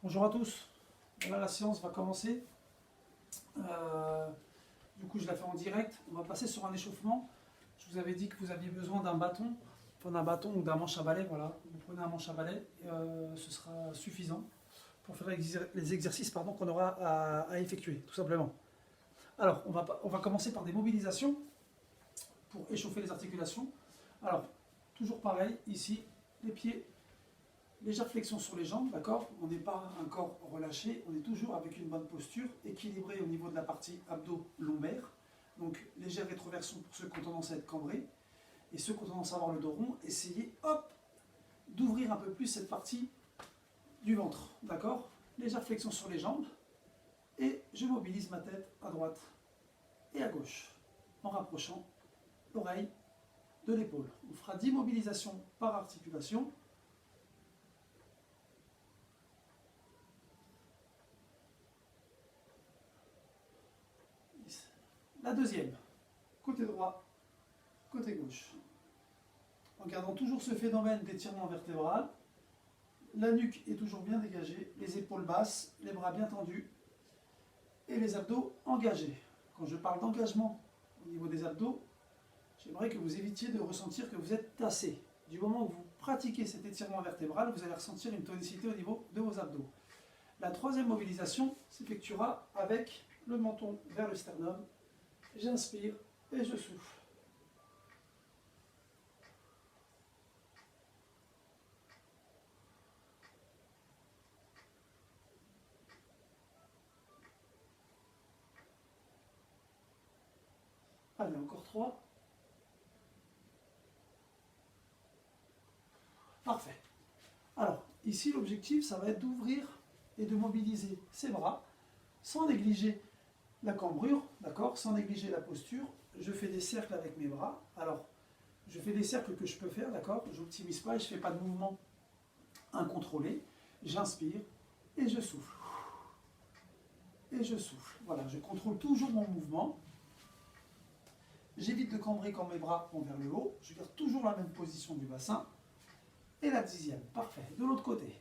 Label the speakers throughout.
Speaker 1: Bonjour à tous, voilà la séance va commencer. Du coup je la fais en direct, on va passer sur un échauffement. Je vous avais dit que vous aviez besoin d'un bâton, ou d'un manche à balai, voilà. Vous prenez un manche à balai, et, ce sera suffisant pour faire les exercices qu'on aura à effectuer, tout simplement. Alors on va commencer par des mobilisations pour échauffer les articulations. Alors, toujours pareil, ici, les pieds. Légère flexion sur les jambes, d'accord? On n'est pas un corps relâché, on est toujours avec une bonne posture, équilibré au niveau de la partie abdo-lombaire. Donc légère rétroversion pour ceux qui ont tendance à être cambrés. Et ceux qui ont tendance à avoir le dos rond, essayez, hop, d'ouvrir un peu plus cette partie du ventre, d'accord? Légère flexion sur les jambes. Et je mobilise ma tête à droite et à gauche, en rapprochant l'oreille de l'épaule. On fera 10 mobilisations par articulation. La deuxième, côté droit, côté gauche. En gardant toujours ce phénomène d'étirement vertébral, la nuque est toujours bien dégagée, les épaules basses, les bras bien tendus et les abdos engagés. Quand je parle d'engagement au niveau des abdos, j'aimerais que vous évitiez de ressentir que vous êtes tassé. Du moment où vous pratiquez cet étirement vertébral, vous allez ressentir une tonicité au niveau de vos abdos. La troisième mobilisation s'effectuera avec le menton vers le sternum. J'inspire et je souffle. Allez, encore 3. Parfait. Alors, ici, l'objectif, ça va être d'ouvrir et de mobiliser ses bras sans négliger la cambrure, d'accord, sans négliger la posture. Je fais des cercles avec mes bras. Alors, je fais des cercles que je peux faire, d'accord. Je n'optimise pas et je ne fais pas de mouvement incontrôlé. J'inspire et je souffle. Et je souffle. Voilà, je contrôle toujours mon mouvement. J'évite de cambrer quand mes bras vont vers le haut. Je garde toujours la même position du bassin. Et la 10e, parfait. De l'autre côté,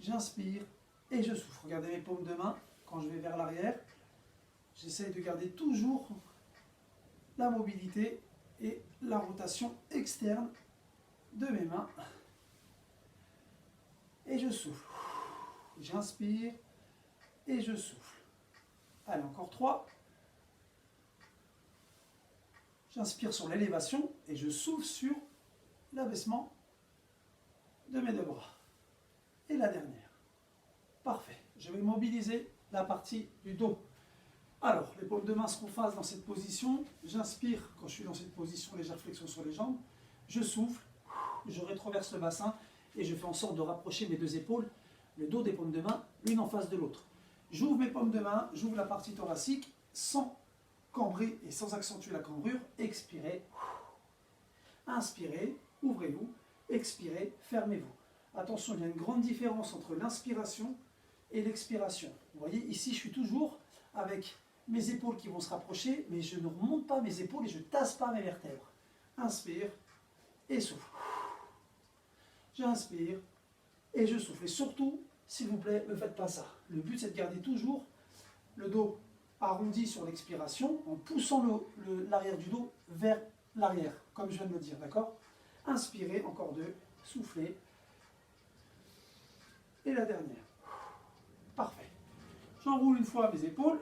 Speaker 1: j'inspire et je souffle. Regardez mes paumes de main quand je vais vers l'arrière. J'essaye de garder toujours la mobilité et la rotation externe de mes mains. Et je souffle. J'inspire et je souffle. Allez, encore 3. J'inspire sur l'élévation et je souffle sur l'abaissement de mes deux bras. Et la dernière. Parfait. Je vais mobiliser la partie du dos. Alors, les paumes de main seront face dans cette position. J'inspire quand je suis dans cette position, légère flexion sur les jambes. Je souffle, je rétroverse le bassin et je fais en sorte de rapprocher mes deux épaules, le dos des paumes de main, l'une en face de l'autre. J'ouvre mes paumes de main, j'ouvre la partie thoracique sans cambrer et sans accentuer la cambrure. Expirez. Inspirez, ouvrez-vous. Expirez, fermez-vous. Attention, il y a une grande différence entre l'inspiration et l'expiration. Vous voyez, ici, je suis toujours avec mes épaules qui vont se rapprocher, mais je ne remonte pas mes épaules et je ne tasse pas mes vertèbres. Inspire et souffle. J'inspire et je souffle. Et surtout, s'il vous plaît, ne faites pas ça. Le but, c'est de garder toujours le dos arrondi sur l'expiration en poussant l'arrière du dos vers l'arrière, comme je viens de le dire, d'accord? Inspirez, encore 2, soufflez. Et la dernière. Parfait. J'enroule une fois mes épaules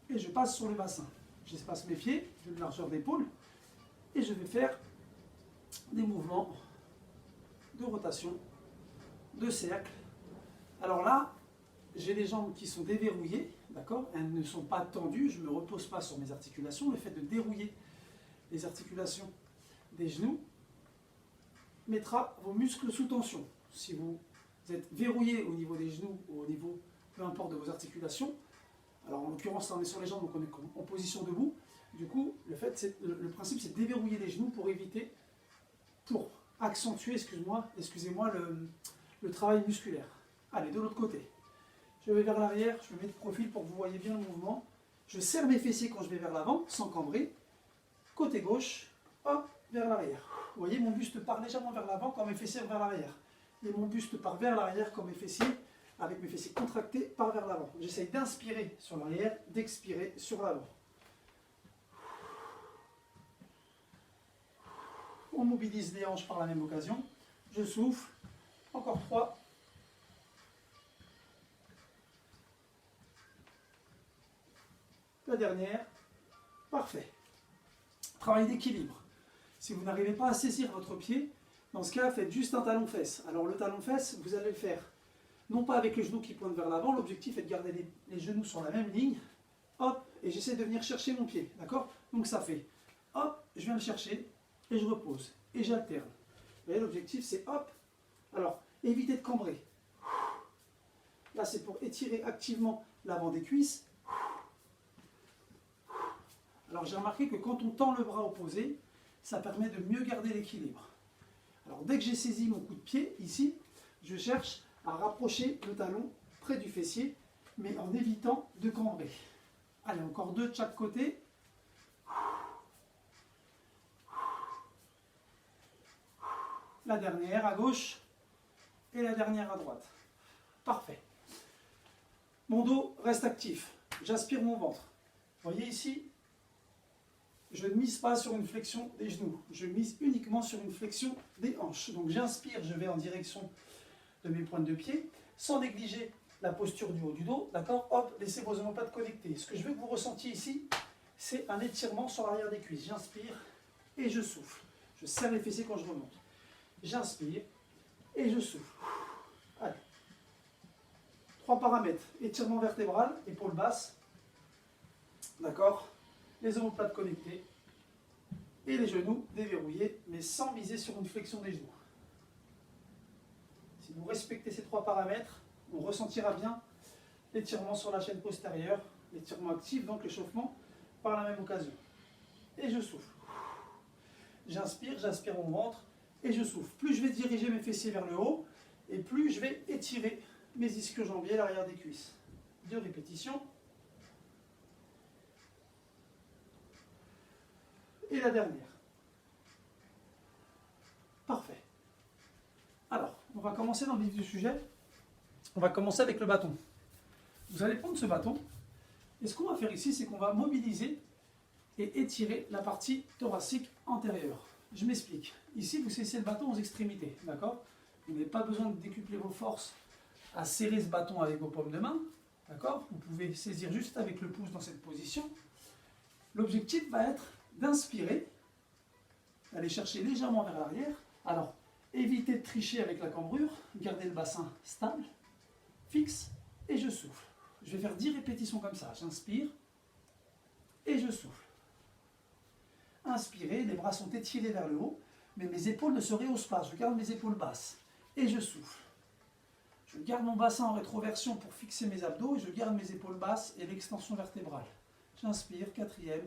Speaker 1: et je passe sur le bassin. J'espace mes pieds, j'ai une largeur d'épaule et je vais faire des mouvements de rotation, de cercle. Alors là, j'ai les jambes qui sont déverrouillées, d'accord? Elles ne sont pas tendues, je ne me repose pas sur mes articulations. Le fait de dérouiller les articulations des genoux mettra vos muscles sous tension. Si vous êtes verrouillé au niveau des genoux ou au niveau, peu importe, de vos articulations, alors en l'occurrence là on est sur les jambes donc on est en position debout, du coup le principe c'est de déverrouiller les genoux pour accentuer, excusez-moi, le travail musculaire. Allez, de l'autre côté, je vais vers l'arrière, je me mets de profil pour que vous voyez bien le mouvement, je serre mes fessiers quand je vais vers l'avant, sans cambrer, côté gauche, hop, vers l'arrière. Vous voyez, mon buste part légèrement vers l'avant quand mes fessiers vers l'arrière. Et mon buste part vers l'arrière quand mes fessiers avec mes fessiers contractés, part vers l'avant. J'essaye d'inspirer sur l'arrière, d'expirer sur l'avant. On mobilise les hanches par la même occasion. Je souffle. Encore 3. La dernière. Parfait. Travail d'équilibre. Si vous n'arrivez pas à saisir votre pied, dans ce cas, faites juste un talon-fesse. Alors le talon-fesse, vous allez le faire non pas avec les genoux qui pointent vers l'avant, l'objectif est de garder les genoux sur la même ligne. Hop, et j'essaie de venir chercher mon pied. D'accord? Donc ça fait, hop, je viens le chercher, et je repose, et j'alterne. Vous voyez, l'objectif c'est hop. Alors, évitez de cambrer. Là, c'est pour étirer activement l'avant des cuisses. Alors, j'ai remarqué que quand on tend le bras opposé, ça permet de mieux garder l'équilibre. Alors, dès que j'ai saisi mon coup de pied, ici, je cherche à rapprocher le talon près du fessier, mais en évitant de cambrer. Allez, encore 2 de chaque côté. La dernière à gauche et la dernière à droite. Parfait. Mon dos reste actif. J'aspire mon ventre. Vous voyez ici, je ne mise pas sur une flexion des genoux. Je mise uniquement sur une flexion des hanches. Donc j'inspire, je vais en direction de mes pointes de pied, sans négliger la posture du haut du dos. D'accord? Hop, laissez vos omoplates connectées. Ce que je veux que vous ressentiez ici, c'est un étirement sur l'arrière des cuisses. J'inspire et je souffle. Je serre les fessiers quand je remonte. J'inspire et je souffle. Allez. 3 paramètres. Étirement vertébral, épaule basse. D'accord? Les omoplates connectées. Et les genoux déverrouillés, mais sans miser sur une flexion des genoux. Si vous respectez ces 3 paramètres, on ressentira bien l'étirement sur la chaîne postérieure, l'étirement actif, donc l'échauffement, par la même occasion. Et je souffle. J'inspire mon ventre. Et je souffle. Plus je vais diriger mes fessiers vers le haut, et plus je vais étirer mes ischio-jambiers à l'arrière des cuisses. 2 répétitions. Et la dernière. Parfait. Alors, on va commencer dans le vif du sujet. On va commencer avec le bâton. Vous allez prendre ce bâton, et ce qu'on va faire ici, c'est qu'on va mobiliser et étirer la partie thoracique antérieure. Je m'explique. Ici, vous saisissez le bâton aux extrémités, d'accord? Vous n'avez pas besoin de décupler vos forces à serrer ce bâton avec vos paumes de main, d'accord? Vous pouvez saisir juste avec le pouce dans cette position. L'objectif va être d'inspirer, d'aller chercher légèrement vers l'arrière. Alors, évitez de tricher avec la cambrure, gardez le bassin stable, fixe, et je souffle. Je vais faire 10 répétitions comme ça. J'inspire et je souffle. Inspirez, les bras sont étirés vers le haut, mais mes épaules ne se rehaussent pas. Je garde mes épaules basses et je souffle. Je garde mon bassin en rétroversion pour fixer mes abdos et je garde mes épaules basses et l'extension vertébrale. J'inspire, 4e,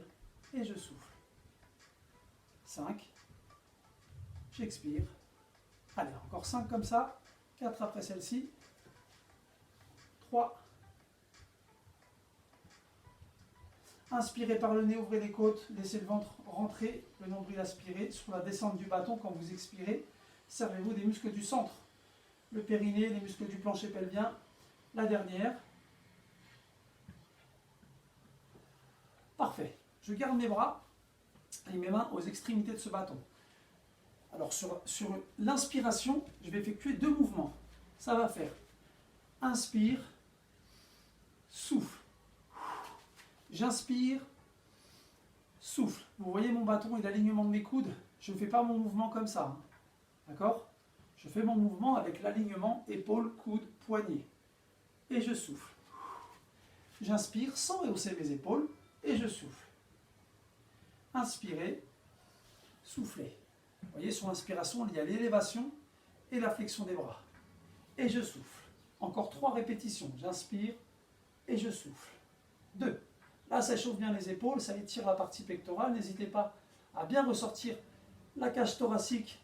Speaker 1: et je souffle. 5. J'expire. Allez, encore 5 comme ça. 4 après celle-ci. 3. Inspirez par le nez, ouvrez les côtes, laissez le ventre rentrer, le nombril aspiré. Sur la descente du bâton, quand vous expirez, servez-vous des muscles du centre. Le périnée, les muscles du plancher pelvien. La dernière. Parfait. Je garde mes bras et mes mains aux extrémités de ce bâton. Alors sur l'inspiration, je vais effectuer 2 mouvements. Ça va faire inspire, souffle. J'inspire, souffle. Vous voyez mon bâton et l'alignement de mes coudes. Je ne fais pas mon mouvement comme ça. D'accord? Je fais mon mouvement avec l'alignement épaule, coude, poignet. Et je souffle. J'inspire sans rehausser mes épaules et je souffle. Inspirez, soufflez. Vous voyez, sur l'inspiration, il y a l'élévation et la flexion des bras. Et je souffle. Encore 3 répétitions. J'inspire et je souffle. 2. Là, ça chauffe bien les épaules, ça étire la partie pectorale. N'hésitez pas à bien ressortir la cage thoracique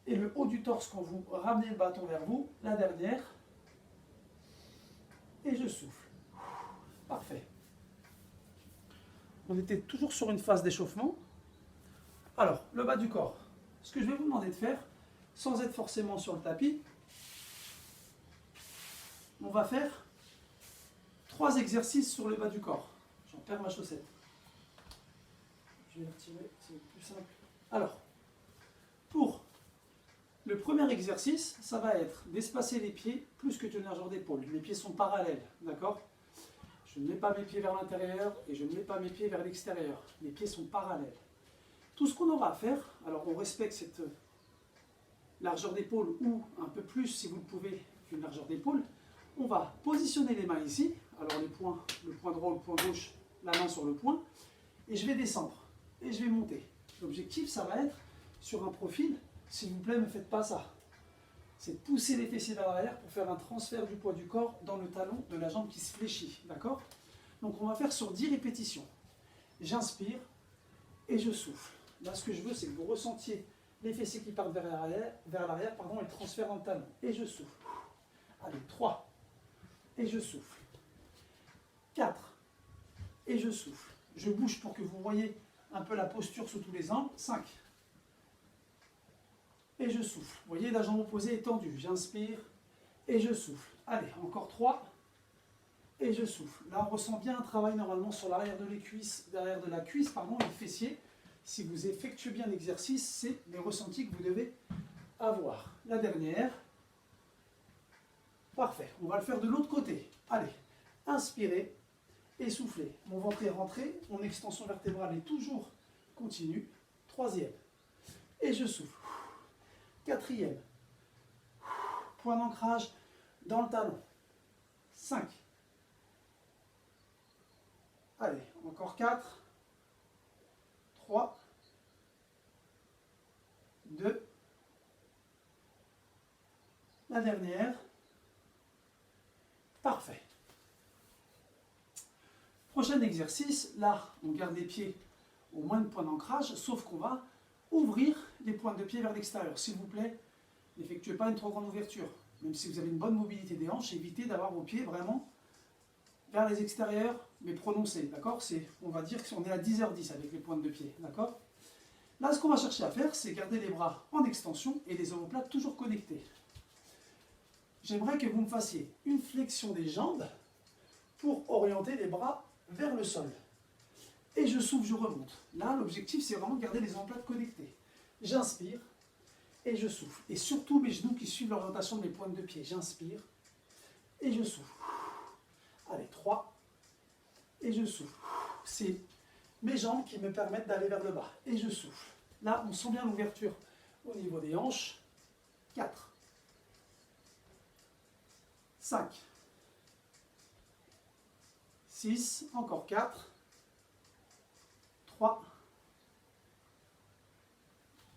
Speaker 1: et le haut du torse quand vous ramenez le bâton vers vous. La dernière. Et je souffle. Parfait. On était toujours sur une phase d'échauffement. Alors, le bas du corps. Ce que je vais vous demander de faire, sans être forcément sur le tapis, on va faire 3 exercices sur le bas du corps. J'en perds ma chaussette. Je vais la retirer, c'est plus simple. Alors, pour le premier exercice, ça va être d'espacer les pieds plus que tenir genre d'épaule. Les pieds sont parallèles, d'accord? Je ne mets pas mes pieds vers l'intérieur et je ne mets pas mes pieds vers l'extérieur. Les pieds sont parallèles. Tout ce qu'on aura à faire, alors on respecte cette largeur d'épaule ou un peu plus si vous le pouvez qu'une largeur d'épaule. On va positionner les mains ici, alors les poings, le point droit ou le point gauche, la main sur le point, et je vais descendre et je vais monter. L'objectif, ça va être sur un profil, s'il vous plaît, ne faites pas ça. C'est de pousser les fessiers vers l'arrière pour faire un transfert du poids du corps dans le talon de la jambe qui se fléchit, d'accord? Donc on va faire sur 10 répétitions. J'inspire et je souffle. Là, ce que je veux, c'est que vous ressentiez les fessiers qui partent vers l'arrière, et le transfert dans le talon. Et je souffle. Allez, 3. Et je souffle. 4. Et je souffle. Je bouge pour que vous voyez un peu la posture sous tous les angles. 5. Et je souffle. Vous voyez, la jambe opposée est tendue. J'inspire et je souffle. Allez, encore 3. Et je souffle. Là, on ressent bien un travail normalement sur l'arrière de la cuisse, et les fessiers. Si vous effectuez bien l'exercice, c'est les ressentis que vous devez avoir. La dernière. Parfait. On va le faire de l'autre côté. Allez, inspirez et soufflez. Mon ventre est rentré, mon extension vertébrale est toujours continue. 3e. Et je souffle. 4e. Point d'ancrage dans le talon. 5. Allez, encore 4. 3. 2. La dernière. Parfait. Prochain exercice, là, on garde les pieds au moins de points d'ancrage, sauf qu'on va ouvrir les pointes de pied vers l'extérieur. S'il vous plaît, n'effectuez pas une trop grande ouverture. Même si vous avez une bonne mobilité des hanches, évitez d'avoir vos pieds vraiment vers les extérieurs, mais prononcés, d'accord? On va dire qu'on est à 10h10 avec les pointes de pied, d'accord? Là, ce qu'on va chercher à faire, c'est garder les bras en extension et les omoplates toujours connectés. J'aimerais que vous me fassiez une flexion des jambes pour orienter les bras vers le sol. Et je souffle, je remonte. Là, l'objectif, c'est vraiment de garder les omoplates connectés. J'inspire et je souffle. Et surtout mes genoux qui suivent l'orientation de mes pointes de pied. J'inspire et je souffle. Allez, 3. Et je souffle. C'est mes jambes qui me permettent d'aller vers le bas. Et je souffle. Là, on sent bien l'ouverture au niveau des hanches. 4. 5. 6. Encore 4. 3.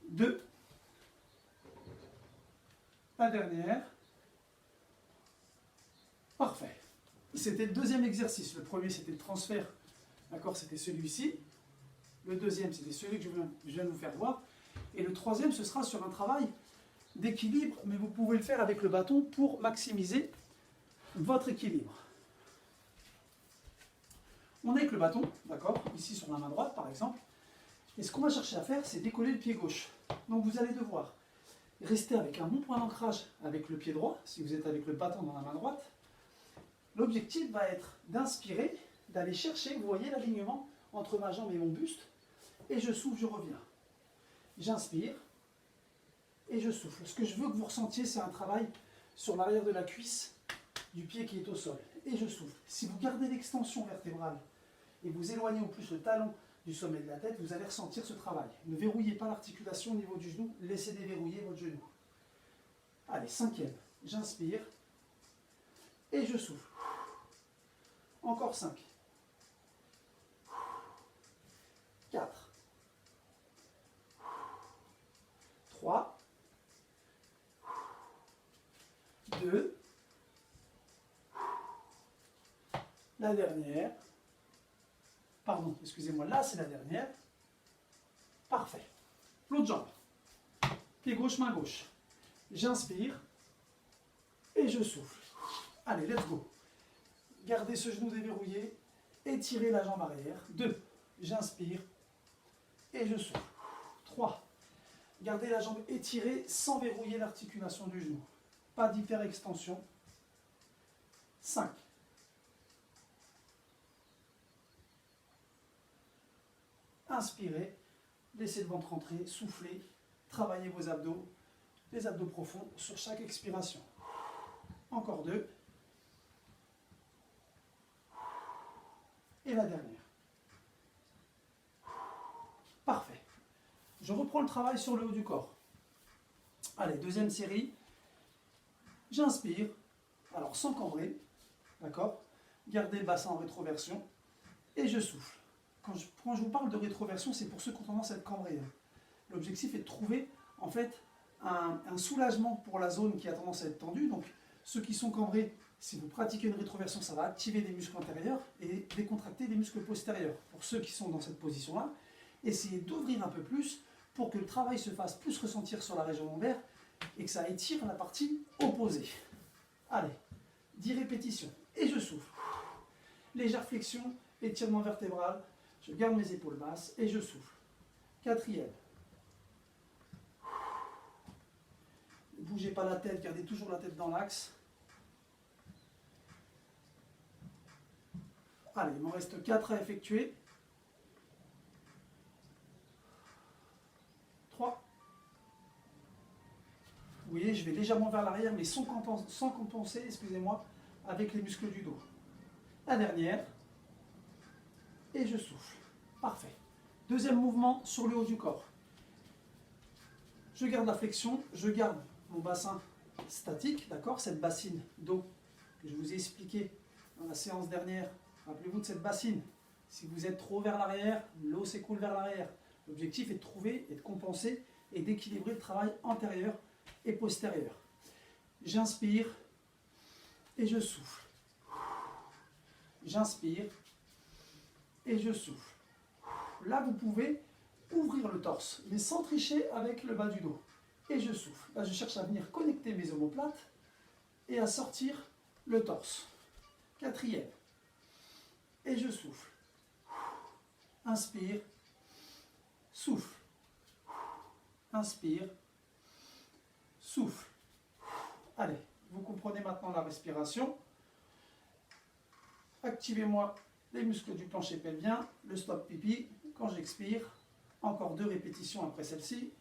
Speaker 1: 2. La dernière. Parfait. C'était le deuxième exercice. Le premier, c'était le transfert. D'accord, c'était celui-ci. Le deuxième, c'était celui que je viens de vous faire voir. Et le troisième, ce sera sur un travail d'équilibre, mais vous pouvez le faire avec le bâton pour maximiser votre équilibre. On est avec le bâton, d'accord, ici sur la main droite par exemple. Et ce qu'on va chercher à faire, c'est décoller le pied gauche. Donc vous allez devoir rester avec un bon point d'ancrage avec le pied droit, si vous êtes avec le bâton dans la main droite. L'objectif va être d'inspirer, d'aller chercher, vous voyez l'alignement entre ma jambe et mon buste, et je souffle, je reviens. J'inspire, et je souffle. Ce que je veux que vous ressentiez, c'est un travail sur l'arrière de la cuisse du pied qui est au sol. Et je souffle. Si vous gardez l'extension vertébrale et vous éloignez au plus le talon du sommet de la tête, vous allez ressentir ce travail. Ne verrouillez pas l'articulation au niveau du genou, laissez déverrouiller votre genou. Allez, 5e. J'inspire, et je souffle. Encore 5. 4. 3. 2. La dernière. Pardon, excusez-moi, là c'est la dernière. Parfait. L'autre jambe. Pied gauche, main gauche. J'inspire et je souffle. Allez, let's go. Gardez ce genou déverrouillé, étirez la jambe arrière. 2. J'inspire et je souffle. 3. Gardez la jambe étirée sans verrouiller l'articulation du genou. Pas d'hyperextension. 5. Inspirez, laissez le ventre rentrer, soufflez, travaillez vos abdos, les abdos profonds sur chaque expiration. Encore 2. Et la dernière. Parfait. Je reprends le travail sur le haut du corps. Allez, deuxième série. J'inspire, alors sans cambrer, d'accord? Gardez le bassin en rétroversion et je souffle. Quand je vous parle de rétroversion, c'est pour ceux qui ont tendance à être cambrés. L'objectif est de trouver en fait un soulagement pour la zone qui a tendance à être tendue. Donc ceux qui sont cambrés, si vous pratiquez une rétroversion, ça va activer des muscles antérieurs et décontracter des muscles postérieurs. Pour ceux qui sont dans cette position-là, essayez d'ouvrir un peu plus pour que le travail se fasse plus ressentir sur la région lombaire et que ça étire la partie opposée. Allez, 10 répétitions. Et je souffle. Légère flexion, étirement vertébral. Je garde mes épaules basses et je souffle. 4e. Ne bougez pas la tête, gardez toujours la tête dans l'axe. Allez, il m'en reste 4 à effectuer. 3. Vous voyez, je vais légèrement vers l'arrière, mais sans compenser, excusez-moi, avec les muscles du dos. La dernière. Et je souffle. Parfait. Deuxième mouvement sur le haut du corps. Je garde la flexion, je garde mon bassin statique, d'accord? Cette bassine d'eau que je vous ai expliqué dans la séance dernière. Rappelez-vous de cette bassine. Si vous êtes trop vers l'arrière, l'eau s'écoule vers l'arrière. L'objectif est de trouver et de compenser et d'équilibrer le travail antérieur et postérieur. J'inspire et je souffle. J'inspire et je souffle. Là, vous pouvez ouvrir le torse, mais sans tricher avec le bas du dos. Et je souffle. Là, je cherche à venir connecter mes omoplates et à sortir le torse. 4e. Et je souffle. Inspire. Souffle. Inspire. Souffle. Allez, vous comprenez maintenant la respiration. Activez-moi les muscles du plancher pelvien, le stop pipi. Quand j'expire, encore 2 répétitions après celle-ci.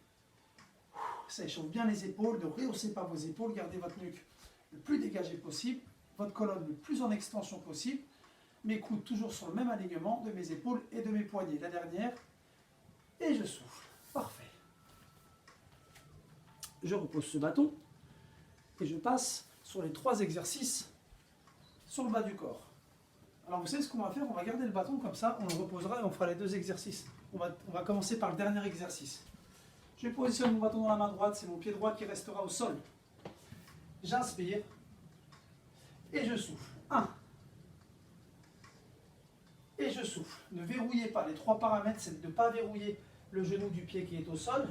Speaker 1: Ça échauffe bien les épaules, ne rehaussez pas vos épaules, gardez votre nuque le plus dégagée possible, votre colonne le plus en extension possible, mes coudes toujours sur le même alignement de mes épaules et de mes poignets. La dernière, et je souffle. Parfait. Je repose ce bâton et je passe sur les 3 exercices sur le bas du corps. Alors vous savez ce qu'on va faire? On va garder le bâton comme ça, on le reposera et on fera les 2 exercices. On va commencer par le dernier exercice. Je positionne mon bâton dans la main droite, c'est mon pied droit qui restera au sol. J'inspire et je souffle. 1. Et je souffle. Ne verrouillez pas. Les 3 paramètres, c'est de ne pas verrouiller le genou du pied qui est au sol.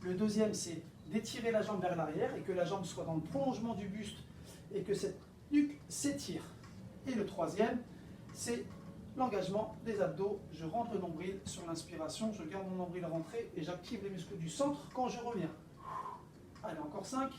Speaker 1: Le deuxième, c'est d'étirer la jambe vers l'arrière et que la jambe soit dans le prolongement du buste et que cette nuque s'étire. Et le troisième, c'est l'engagement des abdos. Je rentre le nombril sur l'inspiration, je garde mon nombril rentré et j'active les muscles du centre quand je reviens. Allez, encore 5.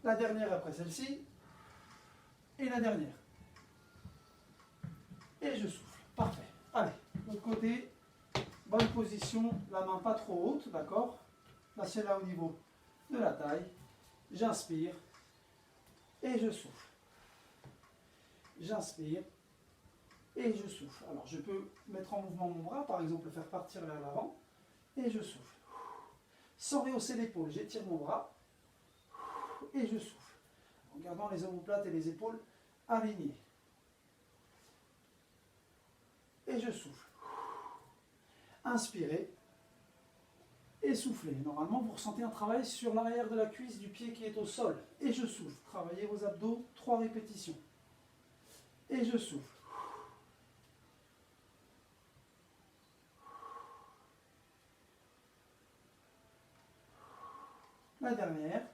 Speaker 1: La dernière après celle-ci. Et la dernière. Et je souffle. Parfait. Allez, l'autre côté. Bonne position, la main pas trop haute, d'accord? Là, c'est là au niveau de la taille. J'inspire et je souffle. J'inspire et je souffle. Alors, je peux mettre en mouvement mon bras, par exemple, le faire partir vers l'avant et je souffle. Sans rehausser l'épaule, j'étire mon bras et je souffle. En gardant les omoplates et les épaules alignées. Et je souffle. Inspirez et soufflez. Normalement, vous ressentez un travail sur l'arrière de la cuisse du pied qui est au sol. Et je souffle. Travaillez vos abdos, 3 répétitions. Et je souffle. La dernière.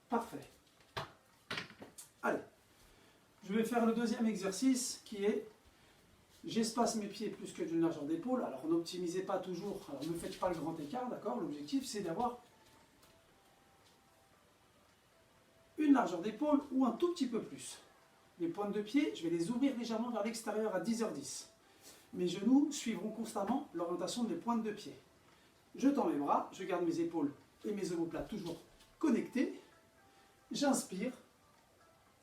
Speaker 1: Parfait. Allez, je vais vais faire le deuxième exercice qui est, j'espace mes pieds plus que d'une largeur d'épaule. Alors n'optimisez pas toujours, alors ne faites pas le grand écart, d'accord? L'objectif c'est d'avoir une largeur d'épaule ou un tout petit peu plus. Les pointes de pied, je vais les ouvrir légèrement vers l'extérieur à 10h10. Mes genoux suivront constamment l'orientation de mes pointes de pied. Je tends mes bras, je garde mes épaules et mes omoplates toujours connectés. J'inspire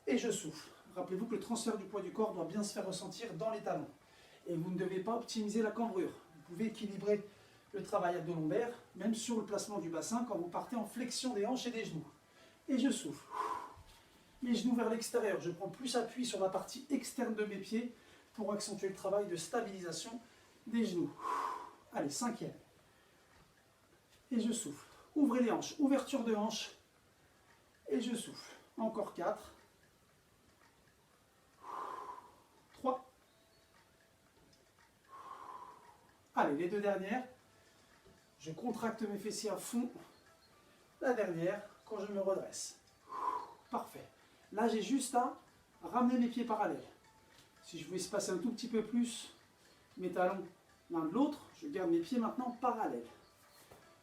Speaker 1: et je souffle. Rappelez-vous que le transfert du poids du corps doit bien se faire ressentir dans les talons. Et vous ne devez pas optimiser la cambrure. Vous pouvez équilibrer le travail abdo-lombaire, même sur le placement du bassin, quand vous partez en flexion des hanches et des genoux. Et je souffle. Mes genoux vers l'extérieur, je prends plus appui sur la partie externe de mes pieds pour accentuer le travail de stabilisation des genoux. Allez, cinquième. Et je souffle. Ouvrez les hanches, ouverture de hanches. Et je souffle. Encore 4. 3. Allez, les deux dernières. Je contracte mes fessiers à fond. La dernière, quand je me redresse. Parfait. Là, j'ai juste à ramener mes pieds parallèles. Si je veux espacer un tout petit peu plus mes talons l'un de l'autre, je garde mes pieds maintenant parallèles.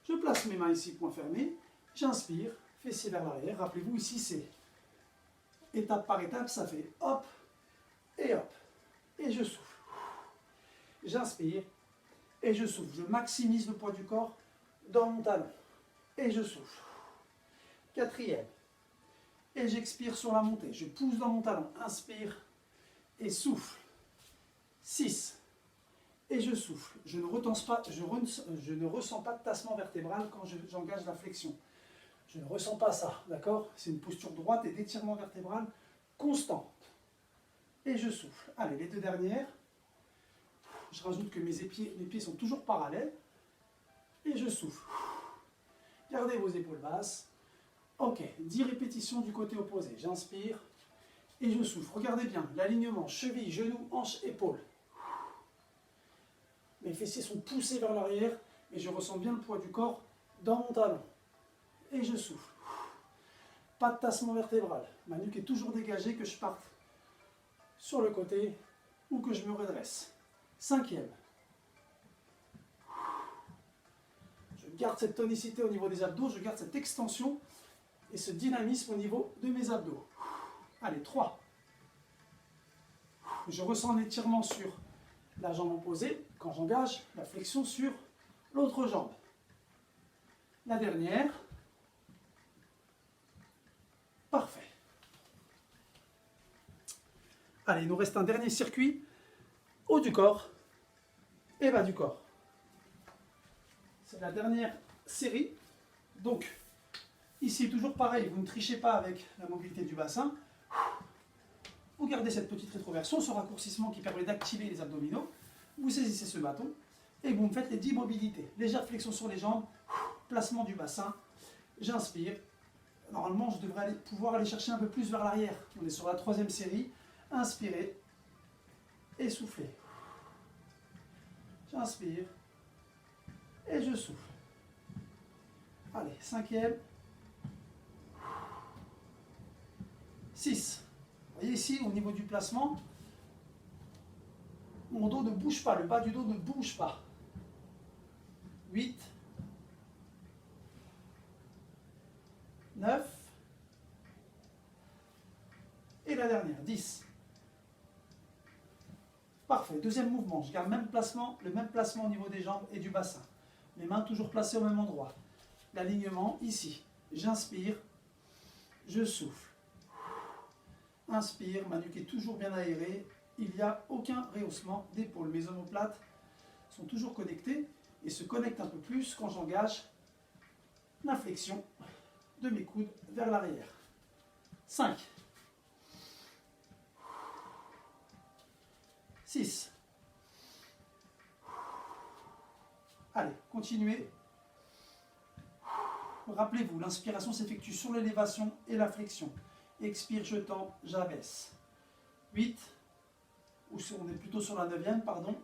Speaker 1: Je place mes mains ici, point fermé. J'inspire, fessiers vers l'arrière. Rappelez-vous, ici, c'est étape par étape. Ça fait hop et hop. Et je souffle. J'inspire et je souffle. Je maximise le poids du corps dans mon talon. Et je souffle. Quatrième. Et j'expire sur la montée. Je pousse dans mon talon. Inspire et souffle. 6. Et je souffle. Je ne ressens pas de tassement vertébral quand j'engage la flexion. Je ne ressens pas ça, d'accord? C'est une posture droite et d'étirement vertébral constante. Et je souffle. Allez, les deux dernières. Je rajoute que mes pieds sont toujours parallèles. Et je souffle. Gardez vos épaules basses. Ok, 10 répétitions du côté opposé. J'inspire et je souffle. Regardez bien, l'alignement, cheville, genou, hanche, épaule. Mes fessiers sont poussés vers l'arrière et je ressens bien le poids du corps dans mon talon. Et je souffle. Pas de tassement vertébral. Ma nuque est toujours dégagée, que je parte sur le côté ou que je me redresse. Cinquième. Je garde cette tonicité au niveau des abdos, je garde cette extension et ce dynamisme au niveau de mes abdos. Allez, 3. Je ressens un étirement sur la jambe opposée quand j'engage la flexion sur l'autre jambe. La dernière. Parfait. Allez, il nous reste un dernier circuit. Haut du corps et bas du corps. C'est la dernière série. Donc, ici, toujours pareil, vous ne trichez pas avec la mobilité du bassin. Vous gardez cette petite rétroversion, ce raccourcissement qui permet d'activer les abdominaux. Vous saisissez ce bâton et vous me faites les 10 mobilités. Légère flexion sur les jambes, placement du bassin. J'inspire. Normalement, je devrais pouvoir aller chercher un peu plus vers l'arrière. On est sur la 3e série. Inspirez et soufflez. J'inspire et je souffle. Allez, 5e. 6. Vous voyez ici, au niveau du placement, mon dos ne bouge pas, le bas du dos ne bouge pas. 8. 9. Et la dernière, 10. Parfait. Deuxième mouvement, je garde le même placement au niveau des jambes et du bassin. Mes mains toujours placées au même endroit. L'alignement ici. J'inspire, je souffle. Inspire, ma nuque est toujours bien aérée. Il n'y a aucun rehaussement d'épaule. Mes omoplates sont toujours connectées et se connectent un peu plus quand j'engage la flexion de mes coudes vers l'arrière. 5. 6. Allez, continuez. Rappelez-vous, l'inspiration s'effectue sur l'élévation et la flexion. Expire, je tends, j'abaisse. 8. Ou on est plutôt sur la 9e, pardon.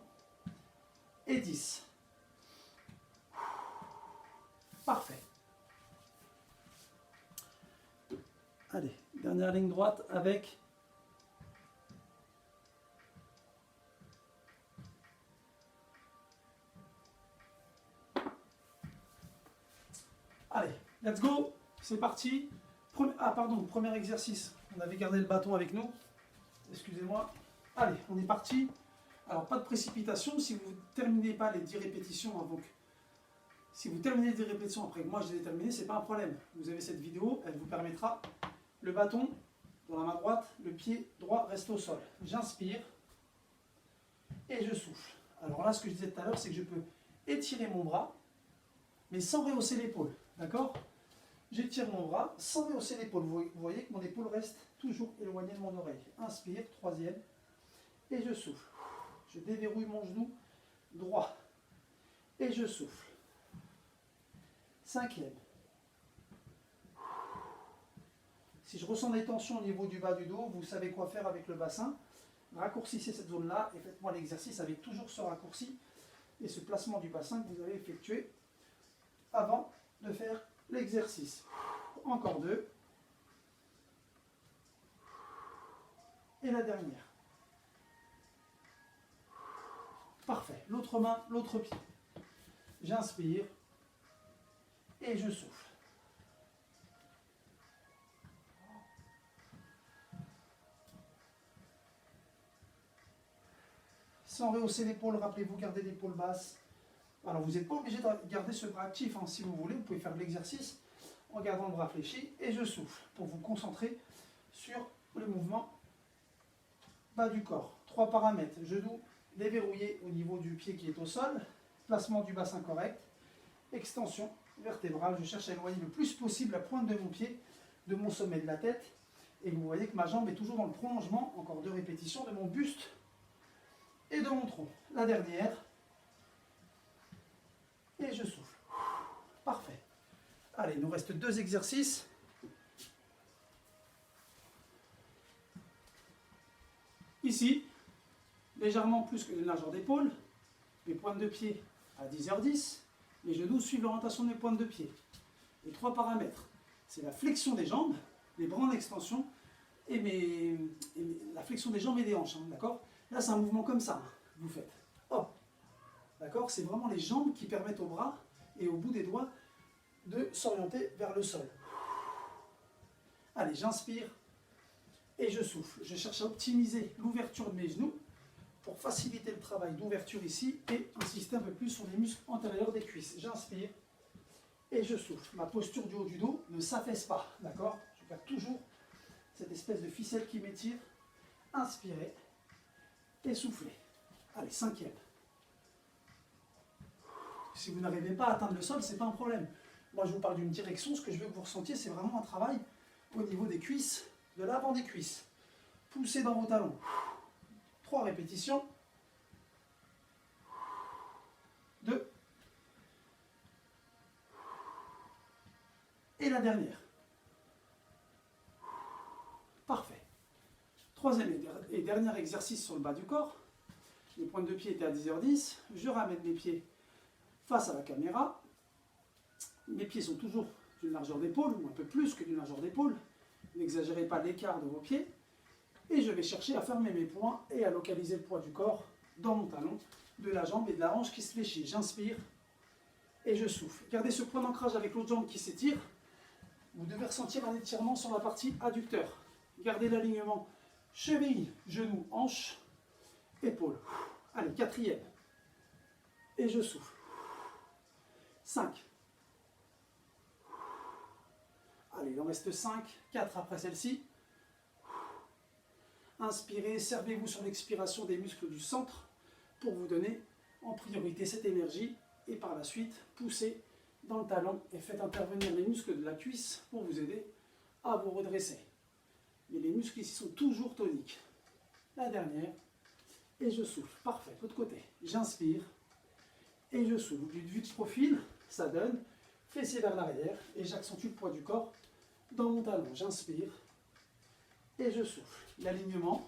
Speaker 1: Et 10. Parfait. Allez, dernière ligne droite avec Allez, let's go. C'est parti. Ah pardon, premier exercice. On avait gardé le bâton avec nous. Excusez-moi. Allez, on est parti. Alors, pas de précipitation. Si vous ne terminez pas les 10 répétitions avant que... Si vous terminez les 10 répétitions après que moi je les ai terminées, c'est pas un problème. Vous avez cette vidéo, elle vous permettra. Le bâton dans la main droite, le pied droit reste au sol. J'inspire et je souffle. Alors là, ce que je disais tout à l'heure, c'est que je peux étirer mon bras, mais sans rehausser l'épaule. D'accord? J'étire mon bras sans rehausser l'épaule. Vous voyez que mon épaule reste toujours éloignée de mon oreille. Inspire, troisième, et je souffle. Je déverrouille mon genou droit et je souffle. Cinquième. Si je ressens des tensions au niveau du bas du dos, vous savez quoi faire avec le bassin. Raccourcissez cette zone-là et faites-moi l'exercice avec toujours ce raccourci et ce placement du bassin que vous avez effectué avant de faire l'exercice. Encore deux. Et la dernière. Parfait. L'autre main, l'autre pied. J'inspire et je souffle. Sans rehausser l'épaule, rappelez-vous, gardez l'épaule basse. Alors vous n'êtes pas obligé de garder ce bras actif, hein. Si vous voulez, vous pouvez faire l'exercice en gardant le bras fléchi et je souffle pour vous concentrer sur le mouvement bas du corps. 3 paramètres, genou déverrouillé au niveau du pied qui est au sol, placement du bassin correct, extension vertébrale, je cherche à éloigner le plus possible la pointe de mon pied de mon sommet de la tête et vous voyez que ma jambe est toujours dans le prolongement, encore 2 répétitions, de mon buste et de mon tronc. La dernière, et je souffle. Parfait. Allez, il nous reste 2 exercices. Ici, légèrement plus que une largeur d'épaule, mes pointes de pied à 10h10, les genoux suivent l'orientation de mes pointes de pied. Les 3 paramètres, c'est la flexion des jambes, les bras en extension, et la flexion des jambes et des hanches, hein, d'accord? Là, c'est un mouvement comme ça, hein, vous faites. Hop, d'accord? C'est vraiment les jambes qui permettent aux bras et au bout des doigts de s'orienter vers le sol. Allez, j'inspire et je souffle. Je cherche à optimiser l'ouverture de mes genoux pour faciliter le travail d'ouverture ici et insister un peu plus sur les muscles antérieurs des cuisses. J'inspire et je souffle. Ma posture du haut du dos ne s'affaisse pas, d'accord? Je garde toujours cette espèce de ficelle qui m'étire. Inspirez et soufflez. Allez, 5e. Si vous n'arrivez pas à atteindre le sol, ce n'est pas un problème. Moi, je vous parle d'une direction. Ce que je veux que vous ressentiez, c'est vraiment un travail au niveau des cuisses, de l'avant des cuisses. Poussez dans vos talons. 3 répétitions. 2. Et la dernière. Parfait. 3e et dernier exercice sur le bas du corps. Les pointes de pied étaient à 10h10. Je ramène mes pieds face à la caméra. Mes pieds sont toujours d'une largeur d'épaule, ou un peu plus que d'une largeur d'épaule. N'exagérez pas l'écart de vos pieds. Et je vais chercher à fermer mes poings et à localiser le poids du corps dans mon talon, de la jambe et de la hanche qui se fléchit. J'inspire et je souffle. Gardez ce point d'ancrage avec l'autre jambe qui s'étire. Vous devez ressentir un étirement sur la partie adducteur. Gardez l'alignement cheville, genou, hanche, épaule. Allez, 4e. Et je souffle. 5. Allez, il en reste 5. 4 après celle-ci. Inspirez, servez-vous sur l'expiration des muscles du centre pour vous donner en priorité cette énergie. Et par la suite, poussez dans le talon et faites intervenir les muscles de la cuisse pour vous aider à vous redresser. Mais les muscles ici sont toujours toniques. La dernière. Et je souffle. Parfait. De l'autre côté. J'inspire. Et je souffle. D'une vue de profil, ça donne fessier vers l'arrière. Et j'accentue le poids du corps dans mon talon. J'inspire. Et je souffle. L'alignement.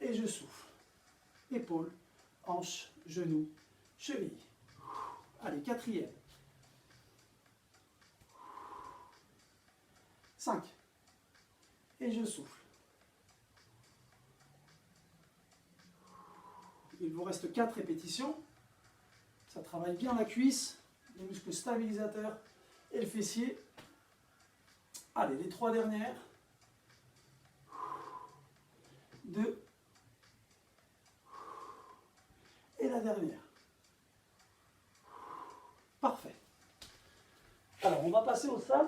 Speaker 1: Et je souffle. Épaule, hanche, genou, cheville. Allez, 4e. 5. Et je souffle. Il vous reste 4 répétitions. Ça travaille bien la cuisse, les muscles stabilisateurs et le fessier. Allez, les 3 dernières. 2. Et la dernière. Parfait. Alors, on va passer au sol.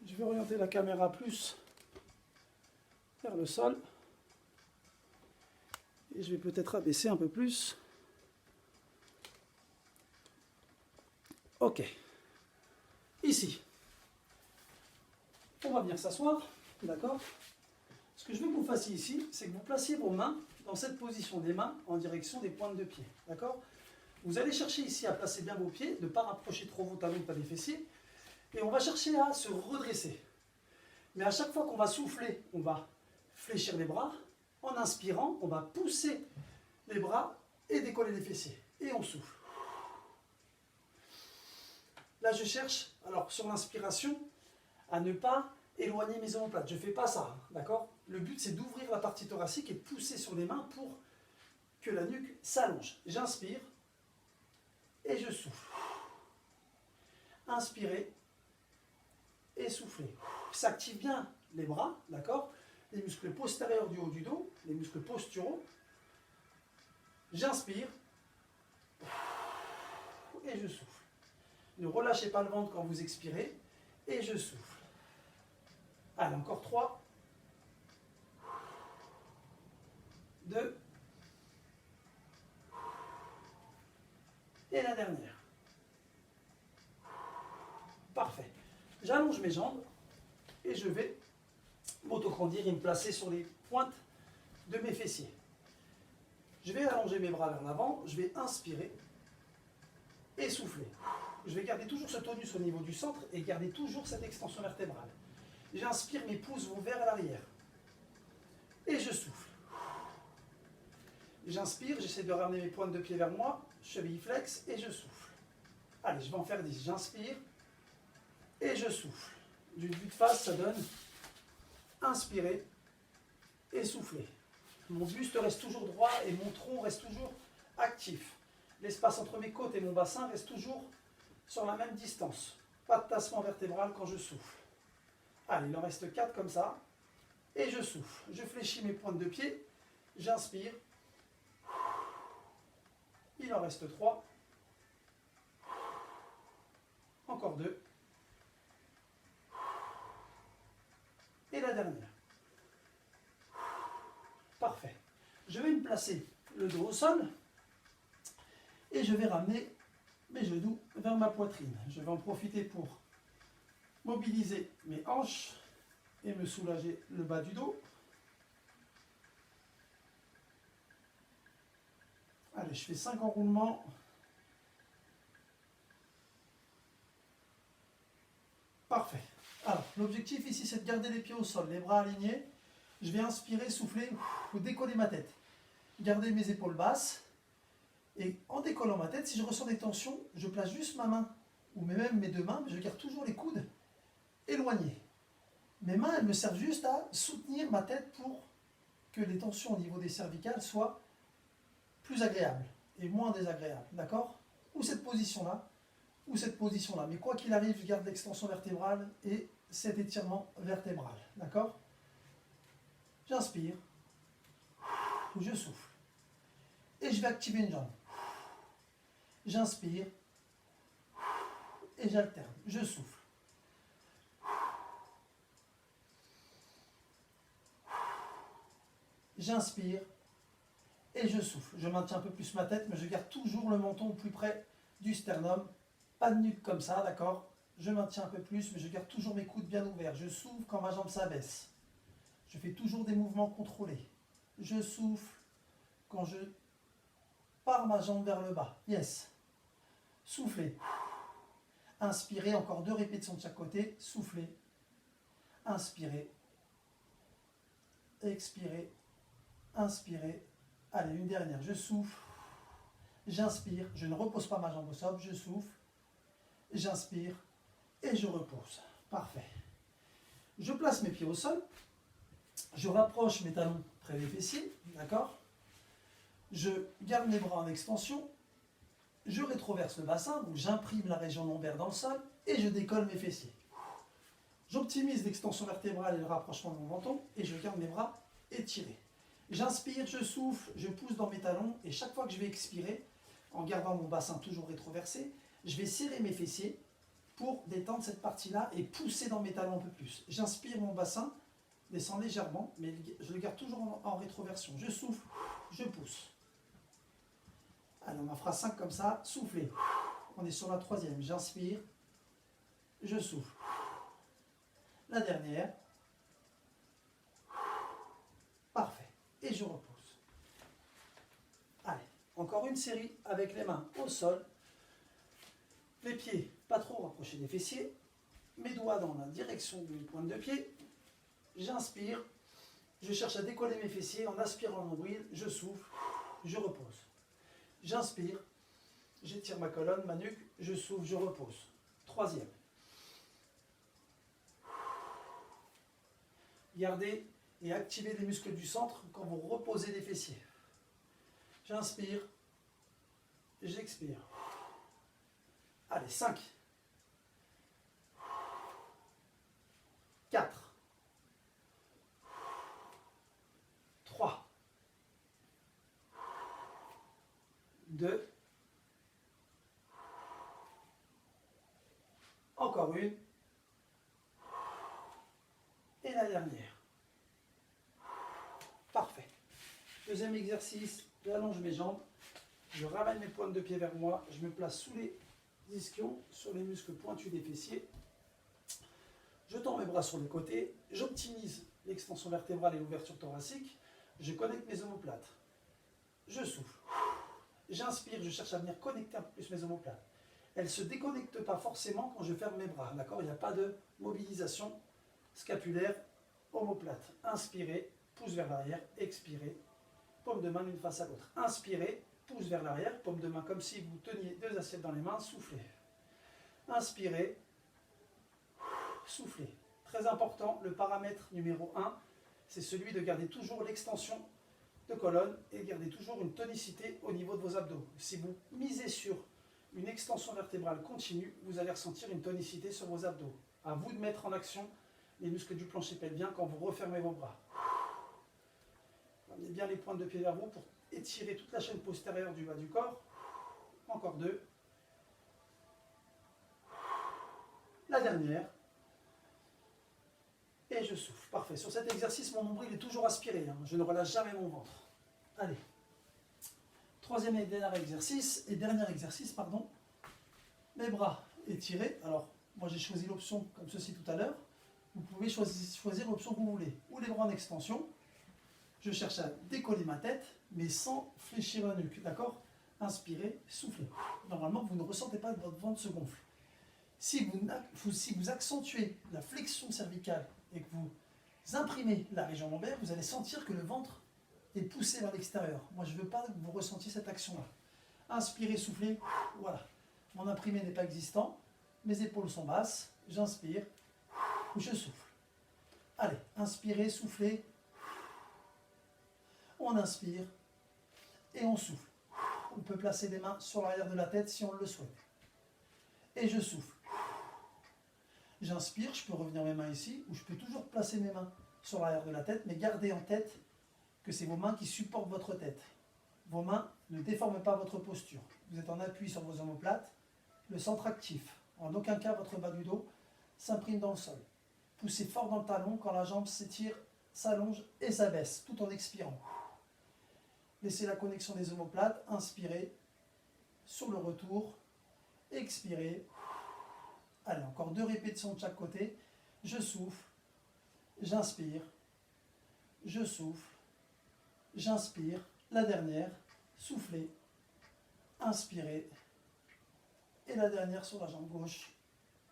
Speaker 1: Je vais orienter la caméra plus vers le sol. Et je vais peut-être abaisser un peu plus. Ok. Ici. On va venir s'asseoir. D'accord? Ce que je veux que vous fassiez ici, c'est que vous placiez vos mains dans cette position des mains en direction des pointes de pied. D'accord? Vous allez chercher ici à placer bien vos pieds, de ne pas rapprocher trop vos talons, pas des fessiers. Et on va chercher à se redresser. Mais à chaque fois qu'on va souffler, on va fléchir les bras. En inspirant, on va pousser les bras et décoller les fessiers. Et on souffle. Là, je cherche, alors sur l'inspiration, à ne pas éloigner mes omoplates. Je ne fais pas ça, d'accord? Le but, c'est d'ouvrir la partie thoracique et de pousser sur les mains pour que la nuque s'allonge. J'inspire et je souffle. Inspirez et soufflez. Ça active bien les bras, d'accord? Les muscles postérieurs du haut du dos, les muscles posturaux. J'inspire et je souffle. Ne relâchez pas le ventre quand vous expirez et je souffle. Allez, encore 3, 2, et la dernière. Parfait. J'allonge mes jambes et je vais m'autograndir et me placer sur les pointes de mes fessiers. Je vais allonger mes bras vers l'avant, je vais inspirer et souffler. Je vais garder toujours ce tonus au niveau du centre et garder toujours cette extension vertébrale. J'inspire, mes pouces vont vers l'arrière. Et je souffle. J'inspire, j'essaie de ramener mes pointes de pied vers moi, cheville flex et je souffle. Allez, je vais en faire 10. J'inspire et je souffle. Du vue de face, ça donne inspirer et souffler. Mon buste reste toujours droit et mon tronc reste toujours actif. L'espace entre mes côtes et mon bassin reste toujours sur la même distance. Pas de tassement vertébral quand je souffle. Allez, il en reste 4 comme ça. Et je souffle. Je fléchis mes pointes de pied. J'inspire. Il en reste 3. Encore 2. Et la dernière. Parfait. Je vais me placer le dos au sol. Et je vais ramener mes genoux vers ma poitrine. Je vais en profiter pour mobiliser mes hanches et me soulager le bas du dos. Allez, je fais 5 enroulements. Parfait. Alors, l'objectif ici, c'est de garder les pieds au sol, les bras alignés. Je vais inspirer, souffler, décoller ma tête. Garder mes épaules basses. Et en décollant ma tête, si je ressens des tensions, je place juste ma main, ou même mes deux mains, mais je garde toujours les coudes éloignés. Mes mains, elles me servent juste à soutenir ma tête pour que les tensions au niveau des cervicales soient plus agréables et moins désagréables. D'accord? Ou cette position-là, ou cette position-là. Mais quoi qu'il arrive, je garde l'extension vertébrale et cet étirement vertébral. D'accord? J'inspire, je souffle. Et je vais activer une jambe. J'inspire et j'alterne. Je souffle. J'inspire et je souffle. Je maintiens un peu plus ma tête, mais je garde toujours le menton au plus près du sternum. Pas de nuque comme ça, d'accord? Je maintiens un peu plus, mais je garde toujours mes coudes bien ouverts. Je souffle quand ma jambe s'abaisse. Je fais toujours des mouvements contrôlés. Je souffle quand je pars ma jambe vers le bas. Yes. Soufflez. Inspirez, encore 2 répétitions de chaque côté. Soufflez. Inspirez. Expirez. Inspirez. Allez, une dernière. Je souffle. J'inspire. Je ne repose pas ma jambe au sol. Je souffle. J'inspire. Et je repose. Parfait. Je place mes pieds au sol. Je rapproche mes talons près des fessiers. D'accord? Je garde mes bras en extension, je rétroverse le bassin, donc j'imprime la région lombaire dans le sol et je décolle mes fessiers. J'optimise l'extension vertébrale et le rapprochement de mon menton et je garde mes bras étirés. J'inspire, je souffle, je pousse dans mes talons et chaque fois que je vais expirer, en gardant mon bassin toujours rétroversé, je vais serrer mes fessiers pour détendre cette partie-là et pousser dans mes talons un peu plus. J'inspire, mon bassin descend légèrement, mais je le garde toujours en rétroversion. Je souffle, je pousse. Allez, on en fera 5 comme ça. Soufflez. On est sur la 3e. J'inspire, je souffle. La dernière. Parfait. Et je repousse. Allez, encore une série avec les mains au sol. Les pieds pas trop rapprochés des fessiers. Mes doigts dans la direction de mes pointes de pied. J'inspire. Je cherche à décoller mes fessiers en aspirant le nombril. Je souffle. Je repose. J'inspire. J'étire ma colonne, ma nuque. Je souffle, je repose. 3e. Gardez et activez les muscles du centre quand vous reposez les fessiers. J'inspire. J'expire. Allez, 5. 4. 3. 2. Encore une. Et la dernière. Parfait. Deuxième exercice, j'allonge mes jambes. Je ramène mes pointes de pied vers moi. Je me place sous les ischions, sur les muscles pointus des fessiers. Je tends mes bras sur les côtés. J'optimise l'extension vertébrale et l'ouverture thoracique. Je connecte mes omoplates. Je souffle. J'inspire, je cherche à venir connecter un peu plus mes omoplates. Elles ne se déconnectent pas forcément quand je ferme mes bras. D'accord ? Il n'y a pas de mobilisation scapulaire, omoplate. Inspirez, pouce vers l'arrière, expirez, paume de main l'une face à l'autre. Inspirez, pouce vers l'arrière, paume de main comme si vous teniez 2 assiettes dans les mains, soufflez. Inspirez, soufflez. Très important, le paramètre numéro 1, c'est celui de garder toujours l'extension de colonne et garder toujours une tonicité au niveau de vos abdos. Si vous misez sur une extension vertébrale continue, vous allez ressentir une tonicité sur vos abdos. À vous de mettre en action les muscles du plancher pelvien quand vous refermez vos bras. Amenez bien les pointes de pied vers vous pour étirer toute la chaîne postérieure du bas du corps. Encore 2. La dernière. Et je souffle. Parfait. Sur cet exercice, mon nombril est toujours aspiré. Je ne relâche jamais mon ventre. Allez. Troisième et dernier exercice, pardon. Mes bras étirés. Alors, moi j'ai choisi l'option comme ceci tout à l'heure. Vous pouvez choisir l'option que vous voulez. Ou les bras en extension. Je cherche à décoller ma tête, mais sans fléchir la nuque. D'accord ? Inspirez, soufflez. Normalement, vous ne ressentez pas que votre ventre se gonfle. Si vous accentuez la flexion cervicale et que vous imprimez la région lombaire, vous allez sentir que le ventre est poussé vers l'extérieur. Moi, je ne veux pas que vous ressentiez cette action-là. Inspirez, soufflez. Voilà. Mon imprimé n'est pas existant. Mes épaules sont basses. J'inspire. Je souffle. Allez, inspirez, soufflez. On inspire et on souffle. On peut placer les mains sur l'arrière de la tête si on le souhaite. Et je souffle. J'inspire, je peux revenir mes mains ici, ou je peux toujours placer mes mains sur l'arrière de la tête, mais gardez en tête que c'est vos mains qui supportent votre tête. Vos mains ne déforment pas votre posture. Vous êtes en appui sur vos omoplates, le centre actif. En aucun cas, votre bas du dos s'imprime dans le sol. Poussez fort dans le talon quand la jambe s'étire, s'allonge et s'abaisse, tout en expirant. Laissez la connexion des omoplates, inspirez, sur le retour, expirez. Allez, encore 2 répétitions de chaque côté. Je souffle, j'inspire, je souffle, j'inspire. La dernière, soufflez, inspirez. Et la dernière sur la jambe gauche,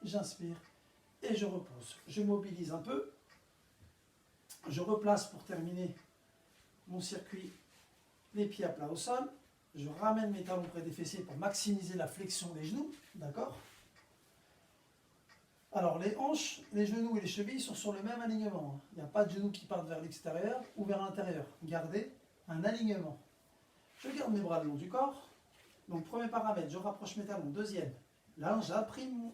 Speaker 1: j'inspire et je repose. Je mobilise un peu. Je replace pour terminer mon circuit les pieds à plat au sol. Je ramène mes talons près des fessiers pour maximiser la flexion des genoux. D'accord ? Alors, les hanches, les genoux et les chevilles sont sur le même alignement. Il n'y a pas de genoux qui partent vers l'extérieur ou vers l'intérieur. Gardez un alignement. Je garde mes bras le long du corps. Donc premier paramètre, je rapproche mes talons. Deuxième, là j'imprime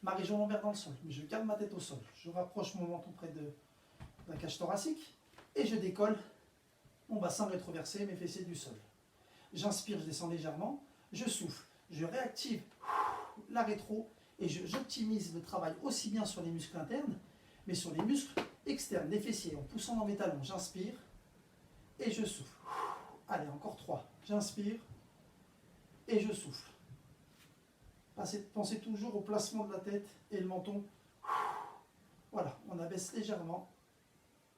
Speaker 1: ma région lombaire dans le sol, mais je garde ma tête au sol. Je rapproche mon menton près de la cage thoracique et je décolle mon bassin rétroversé, mes fessiers du sol. J'inspire, je descends légèrement, je souffle, je réactive la rétro et j'optimise le travail aussi bien sur les muscles internes, mais sur les muscles externes, les fessiers, en poussant dans mes talons. J'inspire et je souffle. Allez, encore 3. J'inspire et je souffle. Pensez toujours au placement de la tête et le menton. Voilà, on abaisse légèrement.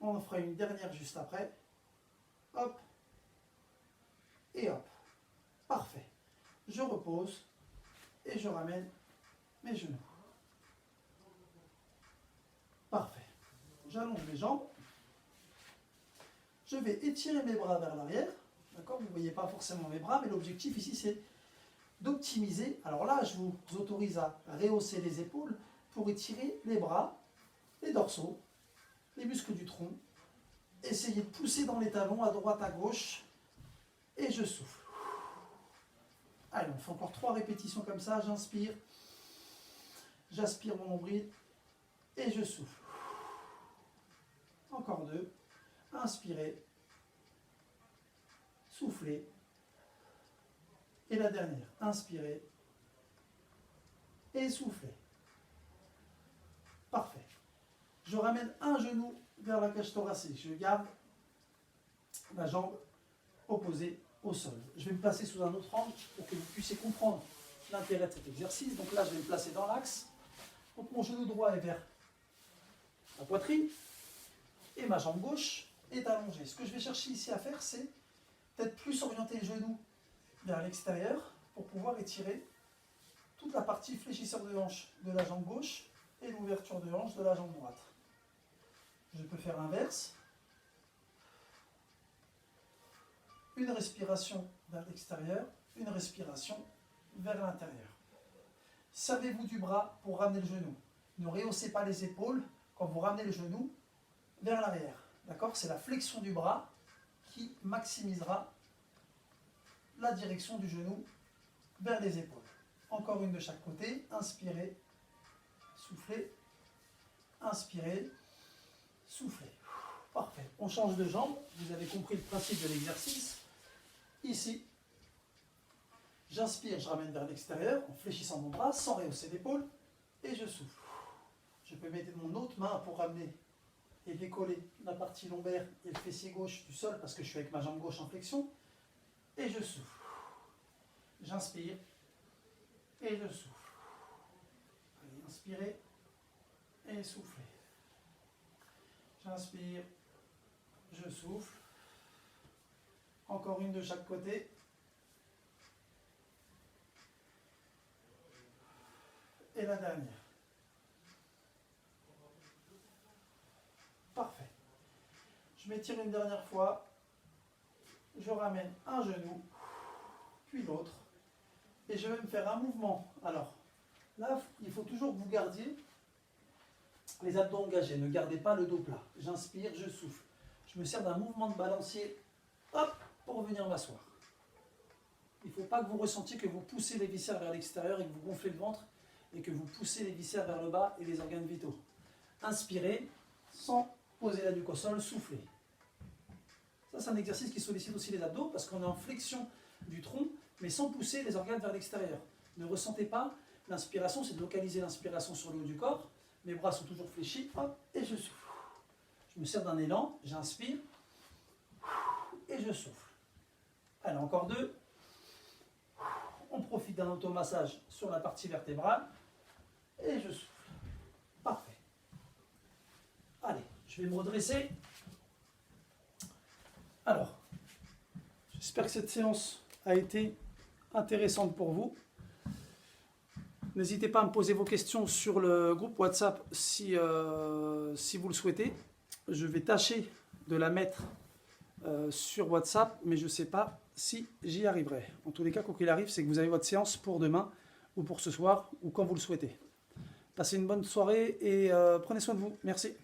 Speaker 1: On en fera une dernière juste après. Hop. Et hop. Parfait. Je repose et je ramène mes genoux. Parfait. J'allonge mes jambes. Je vais étirer mes bras vers l'arrière. D'accord? Vous ne voyez pas forcément mes bras, mais l'objectif ici, c'est d'optimiser. Alors là, je vous autorise à rehausser les épaules pour étirer les bras, les dorsaux, les muscles du tronc. Essayez de pousser dans les talons, à droite, à gauche. Et je souffle. Allez, on fait encore 3 répétitions comme ça. J'inspire. J'aspire mon nombril. Et je souffle. Encore 2. Inspirez. Soufflez. Et la dernière. Inspirez. Et soufflez. Parfait. Je ramène un genou vers la cage thoracique. Je garde la jambe opposée au sol. Je vais me placer sous un autre angle pour que vous puissiez comprendre l'intérêt de cet exercice. Donc là, je vais me placer dans l'axe. Donc mon genou droit est vers la poitrine et ma jambe gauche est allongée. Ce que je vais chercher ici à faire, c'est peut-être plus orienter le genou vers l'extérieur pour pouvoir étirer toute la partie fléchisseur de hanche de la jambe gauche et l'ouverture de hanche de la jambe droite. Je peux faire l'inverse. Une respiration vers l'extérieur, une respiration vers l'intérieur. Servez-vous du bras pour ramener le genou. Ne rehaussez pas les épaules quand vous ramenez le genou vers l'arrière. D'accord? C'est la flexion du bras qui maximisera la direction du genou vers les épaules. Encore une de chaque côté. Inspirez, soufflez, inspirez, soufflez. Parfait. On change de jambe. Vous avez compris le principe de l'exercice. Ici, j'inspire, je ramène vers l'extérieur en fléchissant mon bras sans rehausser l'épaule et je souffle. Je peux mettre mon autre main pour ramener et décoller la partie lombaire et le fessier gauche du sol parce que je suis avec ma jambe gauche en flexion et je souffle. J'inspire et je souffle. Allez, inspirez et soufflez. J'inspire, je souffle. Encore une de chaque côté. Et la dernière. Parfait. Je m'étire une dernière fois. Je ramène un genou, puis l'autre. Et je vais me faire un mouvement. Alors, là, il faut toujours que vous gardiez les abdos engagés. Ne gardez pas le dos plat. J'inspire, je souffle. Je me sers d'un mouvement de balancier. Hop, pour venir m'asseoir. Il ne faut pas que vous ressentiez que vous poussez les viscères vers l'extérieur et que vous gonflez le ventre et que vous poussez les viscères vers le bas et les organes vitaux. Inspirez sans poser la nuque au sol, soufflez. Ça, c'est un exercice qui sollicite aussi les abdos parce qu'on est en flexion du tronc, mais sans pousser les organes vers l'extérieur. Ne ressentez pas, l'inspiration, c'est de localiser l'inspiration sur le haut du corps. Mes bras sont toujours fléchis, hop, et je souffle. Je me sers d'un élan, j'inspire et je souffle. Allez, encore 2. On profite d'un automassage sur la partie vertébrale et je souffle. Parfait. Allez, je vais me redresser. Alors, j'espère que cette séance a été intéressante pour vous. N'hésitez pas à me poser vos questions sur le groupe WhatsApp si vous le souhaitez. Je vais tâcher de la mettre sur WhatsApp, mais je ne sais pas si j'y arriverai. En tous les cas, quoi qu'il arrive, c'est que vous avez votre séance pour demain ou pour ce soir ou quand vous le souhaitez. Passez une bonne soirée et prenez soin de vous. Merci.